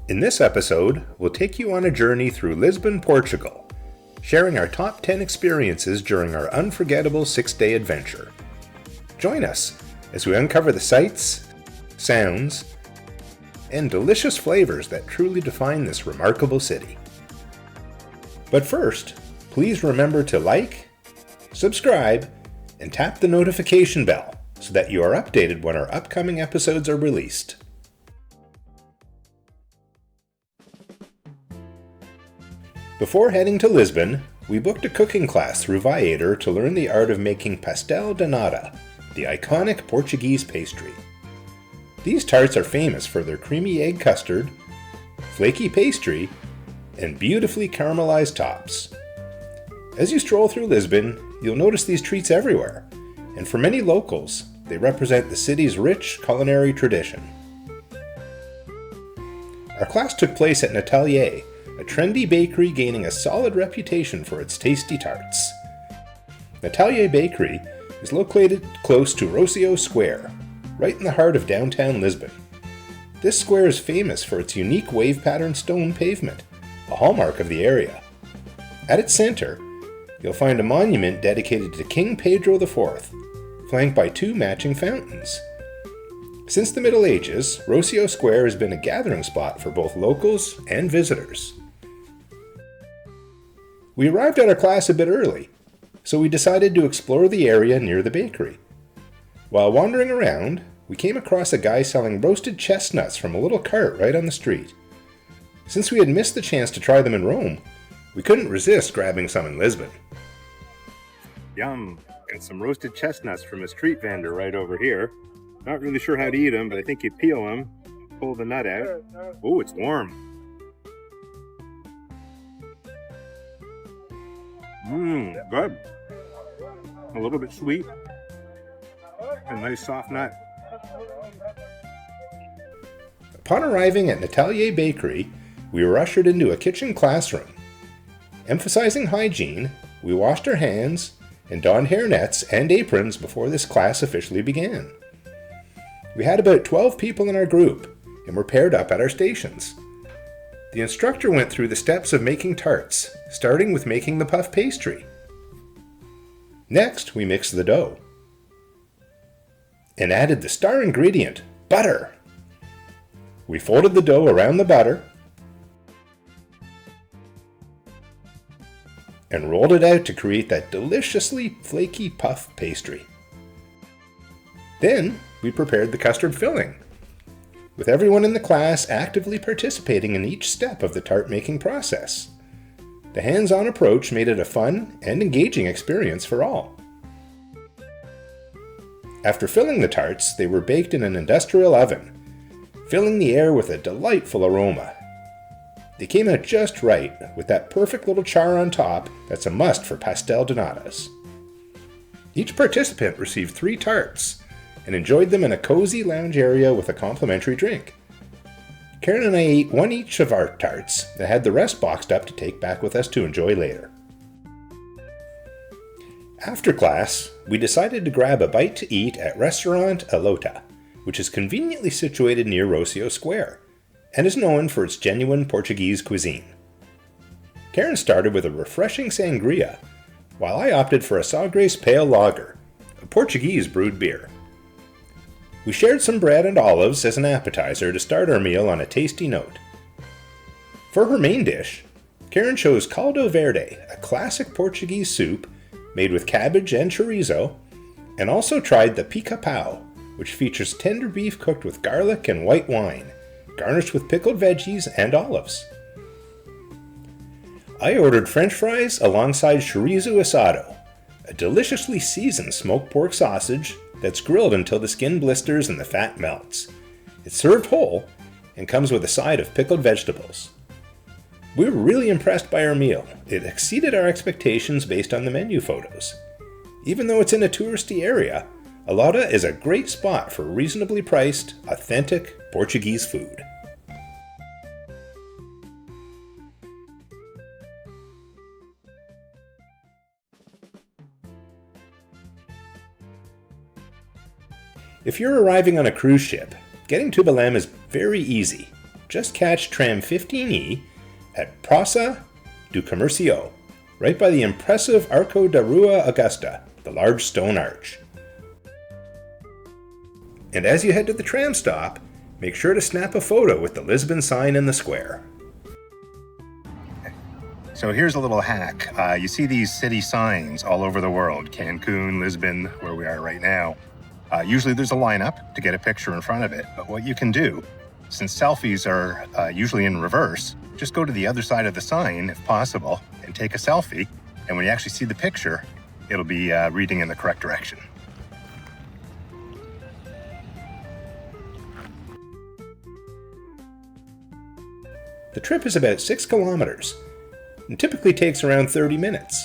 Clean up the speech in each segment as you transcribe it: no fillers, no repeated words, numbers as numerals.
In this episode, we'll take you on a journey through Lisbon, Portugal, sharing our top 10 experiences during our unforgettable 6-day adventure. Join us as we uncover the sights, sounds, and delicious flavors that truly define this remarkable city. But first, please remember to like, subscribe, and tap the notification bell so that you are updated when our upcoming episodes are released. Before heading to Lisbon, we booked a cooking class through Viator to learn the art of making Pastel de Nata, the iconic Portuguese pastry. These tarts are famous for their creamy egg custard, flaky pastry, and beautifully caramelized tops. As you stroll through Lisbon, you'll notice these treats everywhere, and for many locals, they represent the city's rich culinary tradition. Our class took place at Nata, a trendy bakery gaining a solid reputation for its tasty tarts. Nata Bakery is located close to Rocio Square, right in the heart of downtown Lisbon. This square is famous for its unique wave-pattern stone pavement, a hallmark of the area. At its center, you'll find a monument dedicated to King Pedro IV, flanked by 2 matching fountains. Since the Middle Ages, Rocio Square has been a gathering spot for both locals and visitors. We arrived at our class a bit early, so we decided to explore the area near the bakery. While wandering around, we came across a guy selling roasted chestnuts from a little cart right on the street. Since we had missed the chance to try them in Rome, we couldn't resist grabbing some in Lisbon. Yum! And some roasted chestnuts from a street vendor right over here. Not really sure how to eat them, but I think you peel them, pull the nut out. Oh, it's warm. Good. A little bit sweet. A nice soft nut. Upon arriving at Nata Bakery, we were ushered into a kitchen classroom. Emphasizing hygiene, we washed our hands and donned hairnets and aprons before this class officially began. We had about 12 people in our group and were paired up at our stations. The instructor went through the steps of making tarts, starting with making the puff pastry. Next, we mixed the dough and added the star ingredient, butter. We folded the dough around the butter and rolled it out to create that deliciously flaky puff pastry. Then, we prepared the custard filling, with everyone in the class actively participating in each step of the tart making process. The hands-on approach made it a fun and engaging experience for all. After filling the tarts, they were baked in an industrial oven, filling the air with a delightful aroma. They came out just right, with that perfect little char on top that's a must for pastel de natas. Each participant received 3 tarts, and enjoyed them in a cozy lounge area with a complimentary drink. Karen and I ate 1 each of our tarts and had the rest boxed up to take back with us to enjoy later. After class, we decided to grab a bite to eat at restaurant A Lota, which is conveniently situated near Rocio Square, and is known for its genuine Portuguese cuisine. Karen started with a refreshing sangria, while I opted for a Sagres Pale Lager, a Portuguese brewed beer. We shared some bread and olives as an appetizer to start our meal on a tasty note. For her main dish, Karen chose caldo verde, a classic Portuguese soup made with cabbage and chorizo, and also tried the pica-pau, which features tender beef cooked with garlic and white wine, garnished with pickled veggies and olives. I ordered French fries alongside chorizo asado, a deliciously seasoned smoked pork sausage that's grilled until the skin blisters and the fat melts. It's served whole and comes with a side of pickled vegetables. We were really impressed by our meal. It exceeded our expectations based on the menu photos. Even though it's in a touristy area, A Lota is a great spot for reasonably priced, authentic Portuguese food. If you're arriving on a cruise ship, getting to Belem is very easy. just catch tram 15E at Praça do Comércio, right by the impressive Arco da Rua Augusta, the large stone arch. And as you head to the tram stop, make sure to snap a photo with the Lisbon sign in the square. So here's a little hack. You see these city signs all over the world, Cancun, Lisbon, where we are right now. Usually there's a lineup to get a picture in front of it, but what you can do, since selfies are usually in reverse, just go to the other side of the sign, if possible, and take a selfie, and when you actually see the picture, it'll be reading in the correct direction. The trip is about 6 kilometers and typically takes around 30 minutes.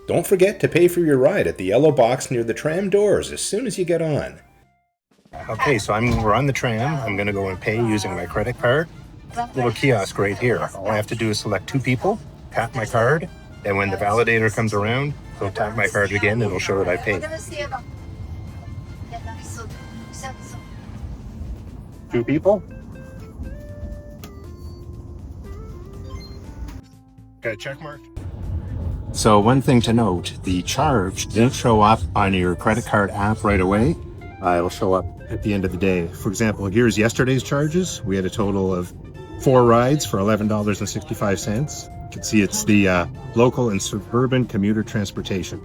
Don't forget to pay for your ride at the yellow box near the tram doors as soon as you get on. Okay, so we're on the tram. I'm going to go and pay using my credit card. Little kiosk right here. All I have to do is select 2 people, tap my card, and when the validator comes around, I'll tap my card again, it'll show that I paid. 2 people? Got a check mark? So one thing to note, the charge didn't show up on your credit card app right away. It'll show up at the end of the day. For example, here's yesterday's charges. We had a total of 4 rides for $11.65. You can see it's the local and suburban commuter transportation.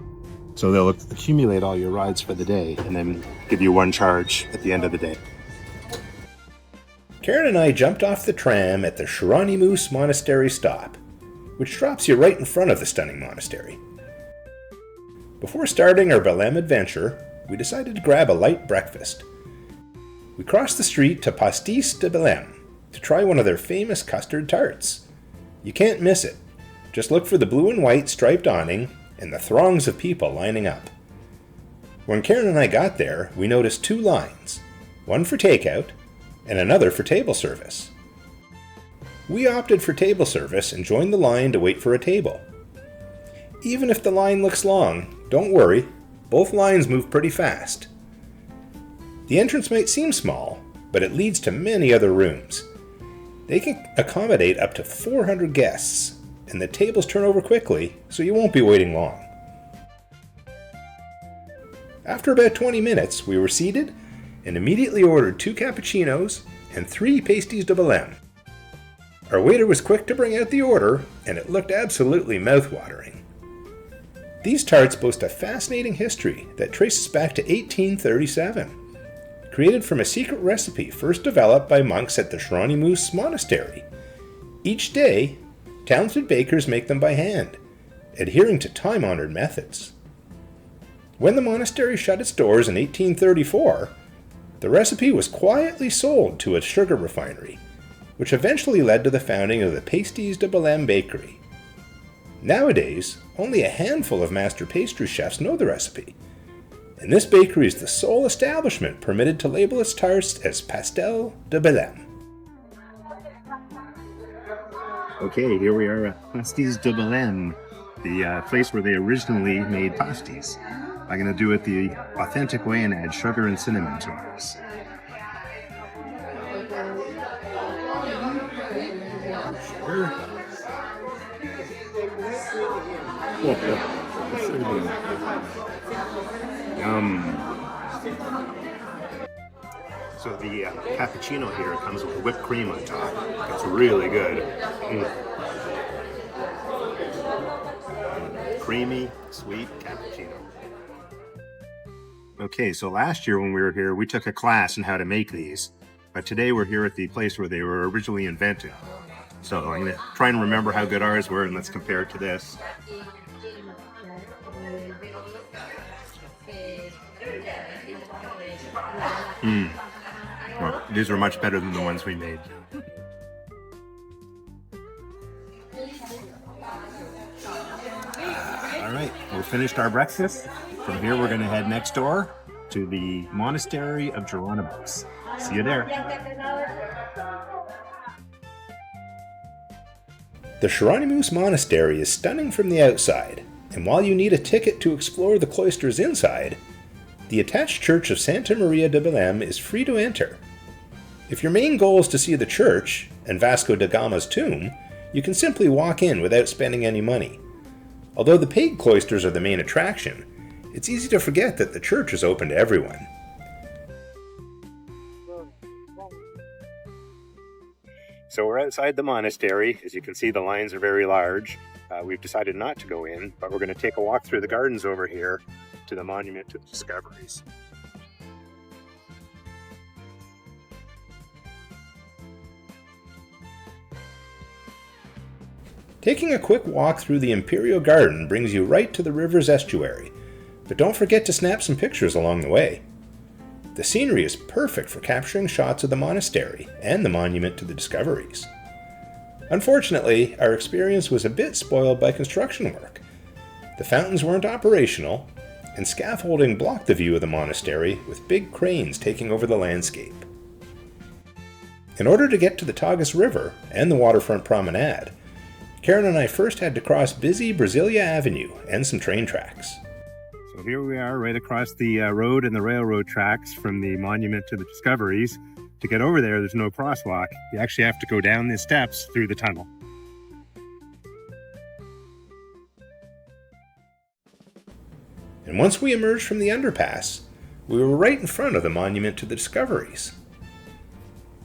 So they'll accumulate all your rides for the day and then give you 1 charge at the end of the day. Karen and I jumped off the tram at the Hieronymus Monastery stop, which drops you right in front of the stunning monastery. Before starting our Belem adventure, we decided to grab a light breakfast. We crossed the street to Pastéis de Belém to try one of their famous custard tarts. You can't miss it. Just look for the blue and white striped awning and the throngs of people lining up. When Karen and I got there, we noticed 2 lines, one for takeout and another for table service. We opted for table service and joined the line to wait for a table. Even if the line looks long, don't worry, both lines move pretty fast. The entrance might seem small, but it leads to many other rooms. They can accommodate up to 400 guests, and the tables turn over quickly, so you won't be waiting long. After about 20 minutes, we were seated and immediately ordered 2 cappuccinos and 3 pastéis de Belém. Our waiter was quick to bring out the order, and it looked absolutely mouth-watering. These tarts boast a fascinating history that traces back to 1837, created from a secret recipe first developed by monks at the Hieronymus Monastery. Each day, talented bakers make them by hand, adhering to time-honored methods. When the monastery shut its doors in 1834, the recipe was quietly sold to a sugar refinery, which eventually led to the founding of the Pastéis de Belém bakery. Nowadays, only a handful of master pastry chefs know the recipe, and this bakery is the sole establishment permitted to label its tarts as Pastel de Belém. Okay, here we are at Pastéis de Belém, the place where they originally made pasties. I'm going to do it the authentic way and add sugar and cinnamon to ours. So the cappuccino here comes with whipped cream on top. It's really good. Creamy, sweet cappuccino. Okay, so last year when we were here, we took a class on how to make these. But today we're here at the place where they were originally invented. So I'm going to try and remember how good ours were, and let's compare it to this. Well, these are much better than the ones we made. All right, we finished our breakfast. From here, we're going to head next door to the Monastery of Hieronymus. See you there. The Hieronymus Monastery is stunning from the outside, and while you need a ticket to explore the cloisters inside, the attached church of Santa Maria de Belém is free to enter. If your main goal is to see the church and Vasco da Gama's tomb, you can simply walk in without spending any money. Although the paid cloisters are the main attraction, it's easy to forget that the church is open to everyone. So we're outside the monastery. As you can see, the lines are very large. We've decided not to go in, but we're going to take a walk through the gardens over here to the Monument to the Discoveries. Taking a quick walk through the Imperial Garden brings you right to the river's estuary, but don't forget to snap some pictures along the way. The scenery is perfect for capturing shots of the monastery and the Monument to the Discoveries. Unfortunately, our experience was a bit spoiled by construction work. The fountains weren't operational, and scaffolding blocked the view of the monastery with big cranes taking over the landscape. In order to get to the Tagus River and the waterfront promenade, Karen and I first had to cross busy Brasilia Avenue and some train tracks. So here we are right across the road and the railroad tracks from the Monument to the Discoveries. To get over there, there's no crosswalk. You actually have to go down the steps through the tunnel. And once we emerged from the underpass, we were right in front of the Monument to the Discoveries.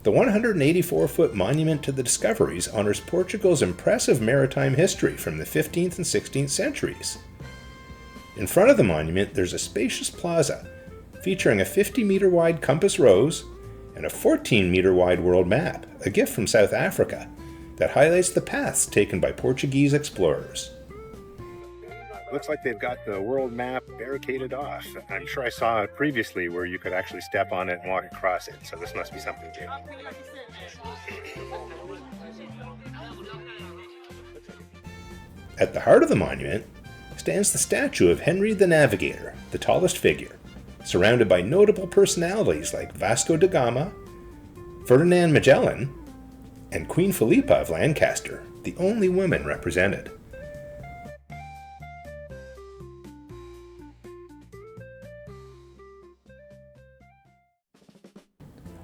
The 184-foot Monument to the Discoveries honors Portugal's impressive maritime history from the 15th and 16th centuries. In front of the monument, there's a spacious plaza featuring a 50-meter wide compass rose and a 14-meter wide world map, a gift from South Africa, that highlights the paths taken by Portuguese explorers. Looks like they've got the world map barricaded off. I'm sure I saw it previously where you could actually step on it and walk across it, so this must be something new. At the heart of the monument stands the statue of Henry the Navigator, the tallest figure, surrounded by notable personalities like Vasco da Gama, Ferdinand Magellan, and Queen Philippa of Lancaster, the only woman represented.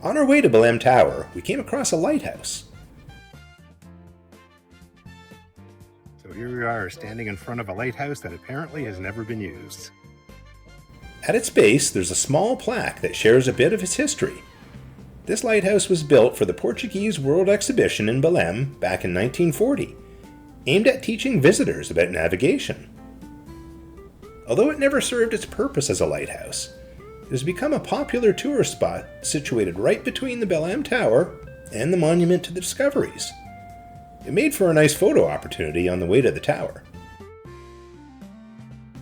On our way to Belem Tower, we came across a lighthouse. So here we are, standing in front of a lighthouse that apparently has never been used. At its base, there's a small plaque that shares a bit of its history. This lighthouse was built for the Portuguese World Exhibition in Belem back in 1940, aimed at teaching visitors about navigation. Although it never served its purpose as a lighthouse, it has become a popular tourist spot situated right between the Belem Tower and the Monument to the Discoveries. It made for a nice photo opportunity on the way to the tower.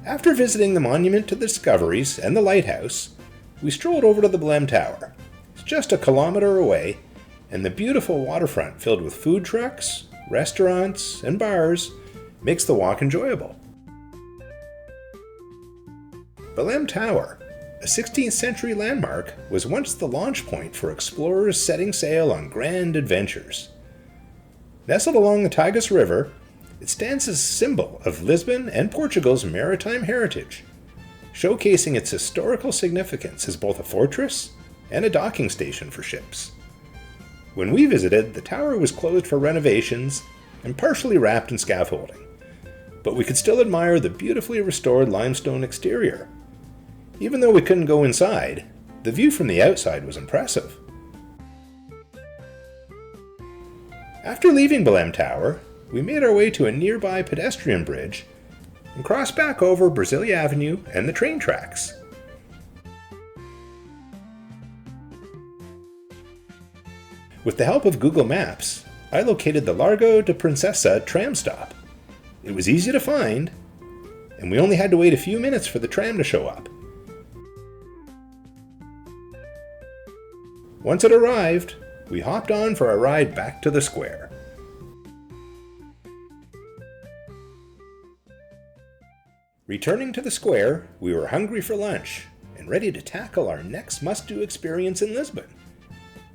After visiting the Monument to the Discoveries and the lighthouse, we strolled over to the Belem Tower. It's just a kilometer away, and the beautiful waterfront filled with food trucks, restaurants, and bars makes the walk enjoyable. Belem Tower, a 16th century landmark, was once the launch point for explorers setting sail on grand adventures. Nestled along the Tagus River, it stands as a symbol of Lisbon and Portugal's maritime heritage, showcasing its historical significance as both a fortress and a docking station for ships. When we visited, the tower was closed for renovations and partially wrapped in scaffolding, but we could still admire the beautifully restored limestone exterior. Even though we couldn't go inside, the view from the outside was impressive. After leaving Belem Tower, we made our way to a nearby pedestrian bridge and crossed back over Brasilia Avenue and the train tracks. With the help of Google Maps, I located the Largo de Princesa tram stop. It was easy to find, and we only had to wait a few minutes for the tram to show up. Once it arrived, we hopped on for a ride back to the square. Returning to the square, we were hungry for lunch and ready to tackle our next must-do experience in Lisbon,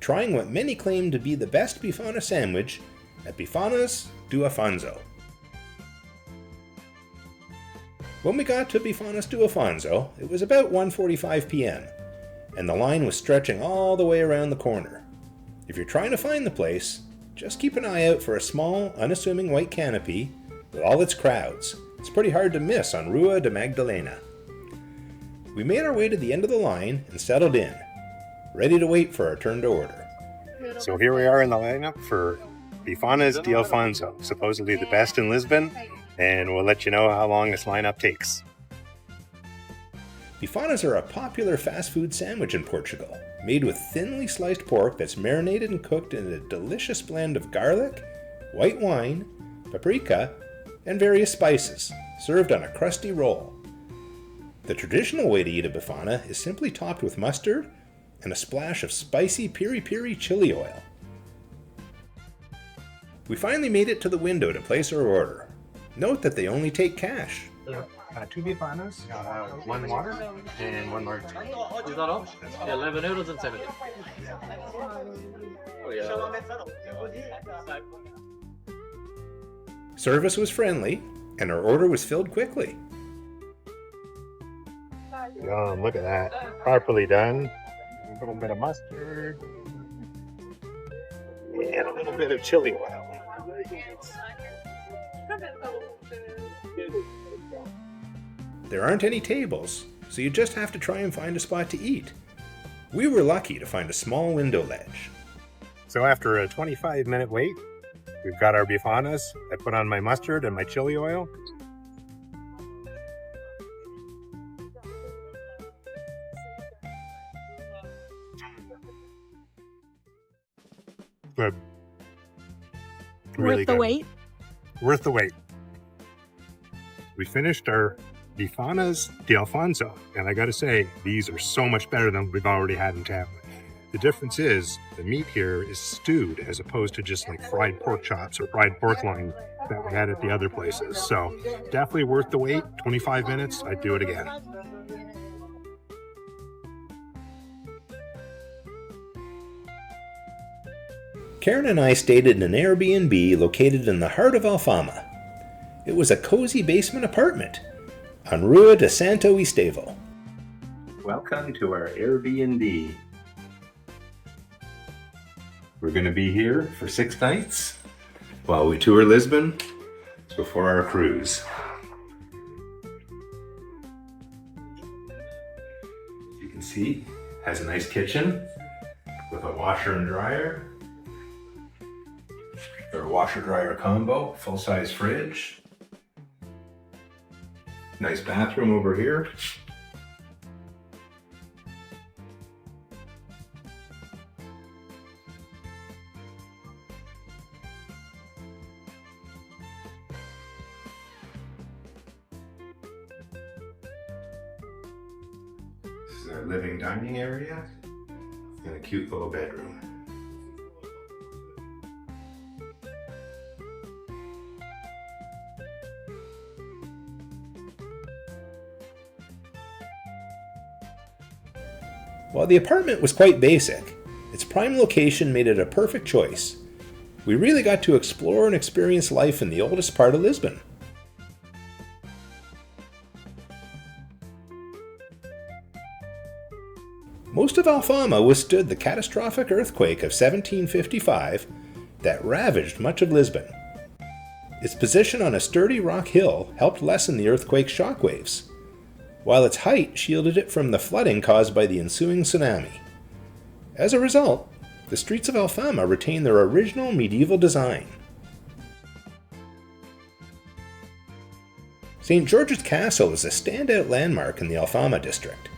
trying what many claim to be the best Bifana sandwich at Bifanas de Afonso. When we got to Bifanas de Afonso, it was about 1:45 p.m., and the line was stretching all the way around the corner. If you're trying to find the place, just keep an eye out for a small, unassuming white canopy with all its crowds. It's pretty hard to miss on Rua de Magdalena. We made our way to the end of the line and settled in, ready to wait for our turn to order. So here we are in the lineup for Bifanas de Afonso, supposedly the best in Lisbon, and we'll let you know how long this lineup takes. Bifanas are a popular fast food sandwich in Portugal, made with thinly sliced pork that's marinated and cooked in a delicious blend of garlic, white wine, paprika, and various spices, served on a crusty roll. The traditional way to eat a bifana is simply topped with mustard and a splash of spicy piri-piri chili oil. We finally made it to the window to place our order. Note that they only take cash. 2 Bifanas, 1 water, and 1 large. Is that all? €11.70. Oh yeah. Service was friendly, and our order was filled quickly. Look at that. Properly done. A little bit of mustard. And a little bit of chili oil. There aren't any tables, so you just have to try and find a spot to eat. We were lucky to find a small window ledge. So after a 25-minute wait, we've got our bifanas. I put on my mustard and my chili oil. Good. Really Worth the good. wait? Worth the wait. We finished our Bifanas de Afonso, and I gotta say, these are so much better than we've already had in town. The difference is the meat here is stewed as opposed to just like fried pork chops or fried pork loin that we had at the other places. So definitely worth the wait. 25 minutes, I'd do it again. Karen and I stayed in an Airbnb located in the heart of Alfama. It was a cozy basement apartment on Rua de Santo Estevão. Welcome to our Airbnb. We're going to be here for 6 nights while we tour Lisbon before our cruise. You can see, it has a nice kitchen with a washer and dryer. Or washer-dryer combo, full-size fridge. Nice bathroom over here. This is our living dining area and a cute little bedroom. While the apartment was quite basic, its prime location made it a perfect choice. We really got to explore and experience life in the oldest part of Lisbon. Most of Alfama withstood the catastrophic earthquake of 1755 that ravaged much of Lisbon. Its position on a sturdy rock hill helped lessen the earthquake's shockwaves, while its height shielded it from the flooding caused by the ensuing tsunami. As a result, the streets of Alfama retain their original medieval design. St. George's Castle is a standout landmark in the Alfama district,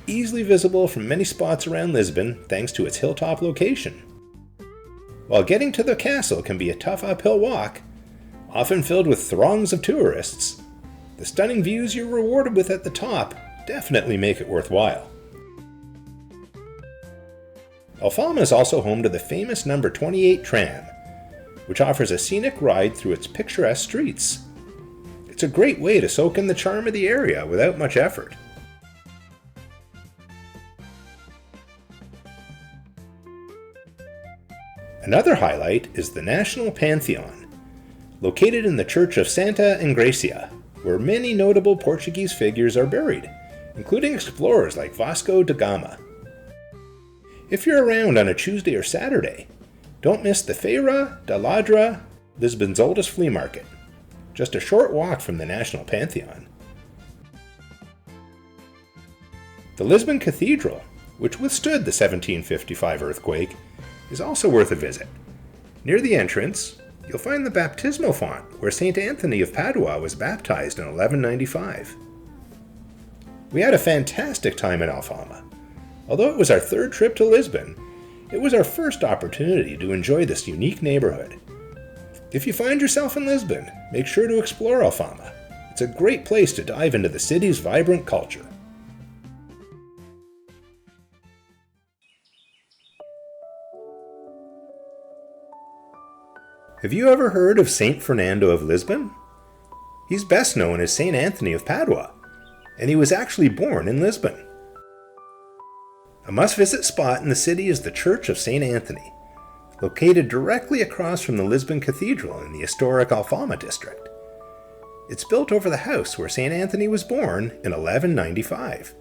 easily visible from many spots around Lisbon thanks to its hilltop location. While getting to the castle can be a tough uphill walk, often filled with throngs of tourists, the stunning views you're rewarded with at the top definitely make it worthwhile. Alfama is also home to the famous number 28 tram, which offers a scenic ride through its picturesque streets. It's a great way to soak in the charm of the area without much effort. Another highlight is the National Pantheon, located in the Church of Santa Ingresia, where many notable Portuguese figures are buried, including explorers like Vasco da Gama. If you're around on a Tuesday or Saturday, don't miss the Feira da Ladra, Lisbon's oldest flea market, just a short walk from the National Pantheon. The Lisbon Cathedral, which withstood the 1755 earthquake, is also worth a visit. Near the entrance, you'll find the baptismal font where St. Anthony of Padua was baptized in 1195. We had a fantastic time in Alfama. Although it was our third trip to Lisbon, it was our first opportunity to enjoy this unique neighborhood. If you find yourself in Lisbon, make sure to explore Alfama. It's a great place to dive into the city's vibrant culture. Have you ever heard of Saint Fernando of Lisbon? He's best known as Saint Anthony of Padua, and he was actually born in Lisbon. A must-visit spot in the city is the Church of Saint Anthony, located directly across from the Lisbon Cathedral in the historic Alfama district. It's built over the house where Saint Anthony was born in 1195.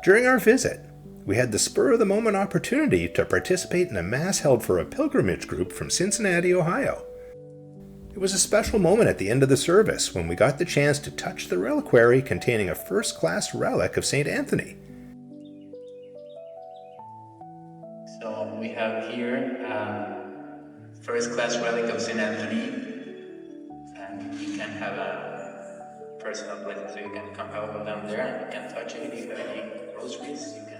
During our visit, we had the spur-of-the-moment opportunity to participate in a mass held for a pilgrimage group from Cincinnati, Ohio. It was a special moment at the end of the service when we got the chance to touch the reliquary containing a first-class relic of St. Anthony. So we have here first-class relic of St. Anthony, and you can have a personal blessing, so you can come out down there and you can touch it. If you have any rosaries, you can.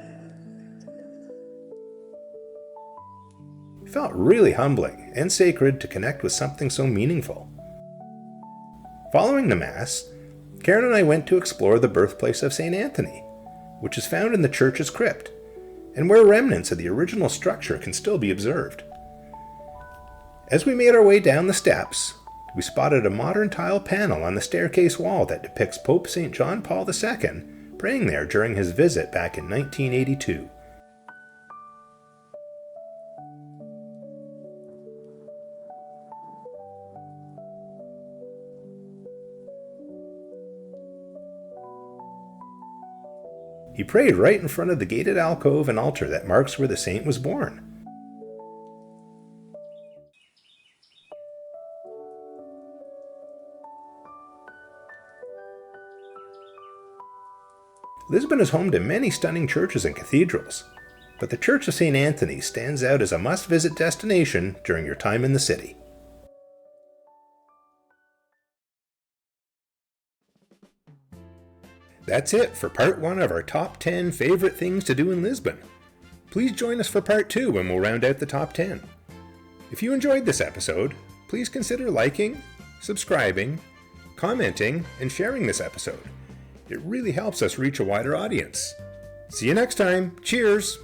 It felt really humbling and sacred to connect with something so meaningful. Following the Mass, Karen and I went to explore the birthplace of St. Anthony, which is found in the church's crypt, and where remnants of the original structure can still be observed. As we made our way down the steps, we spotted a modern tile panel on the staircase wall that depicts Pope St. John Paul II praying there during his visit back in 1982. He prayed right in front of the gated alcove and altar that marks where the saint was born. Lisbon is home to many stunning churches and cathedrals, but the Church of St. Anthony stands out as a must-visit destination during your time in the city. That's it for part 1 of our top 10 favorite things to do in Lisbon. Please join us for part 2 when we'll round out the top 10. If you enjoyed this episode, please consider liking, subscribing, commenting, and sharing this episode. It really helps us reach a wider audience. See you next time. Cheers!